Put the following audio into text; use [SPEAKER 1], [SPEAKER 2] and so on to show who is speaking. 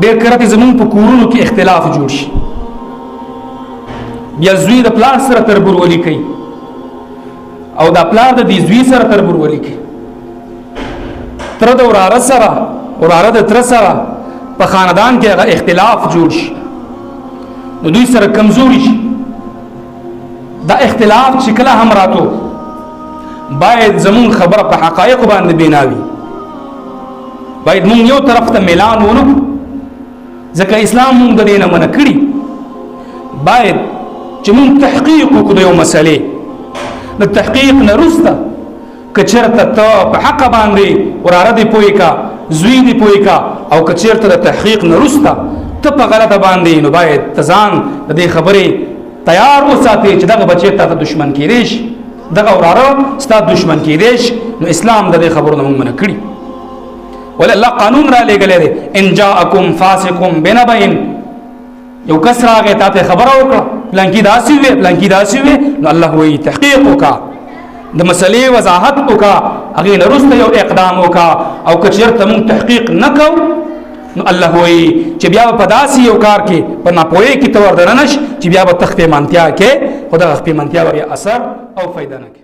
[SPEAKER 1] ډېر کله زمونږ په کورونو کې اختلاف جوړ شي بیا زوی د پلار سره تربورولي کوي او دا پلار د دې زوی سره تربورولي کوي تر د وراره سره وراره د تر سره په خاندان کې هغه اختلاف جوړ شي نو دوی سره کمزوري شي دا اختلاف چې کله هم راتو باید زمون خبره په حقایق باندې بناوي باید مونږ یو طرف ته ميلان ونو ځکه اسلام مونږ د دې نه منع کړی باید چې مونږ تحقیق وکړو یو مسلې د تحقیق نه وروسته کچرته ته په حق باندې وراره دی پوي کا زوی دی پوي کا او کچرته د تحقیق نه وروسته ته په غلطه باندې نو باید تزان د دې خبرې تیار وساتې چې دغه بچی ته دشمن کېدې شي دغه وراره ستا دشمن کېدې شي نو اسلام د دې خبرو نه مونږ منع کړی ول الله قانون را لګلې دي ان جاءکم فاسق بنبأ یو کس راغی ته خبره وکړه پلانکی داسي وي پلانکی داسي وي نو الله وی تحقیق وکا د مسلې وضاحت وکا هغه لرسته یو اقدام وکا او کچرته مون تحقیق نکو نو الله وی چې بیا په داسي یو کار کې په ناپوهي کې تور درنش چې بیا په تخت مانتیا کې خدای خپل مانتیا بیا اثر او فائدہ نه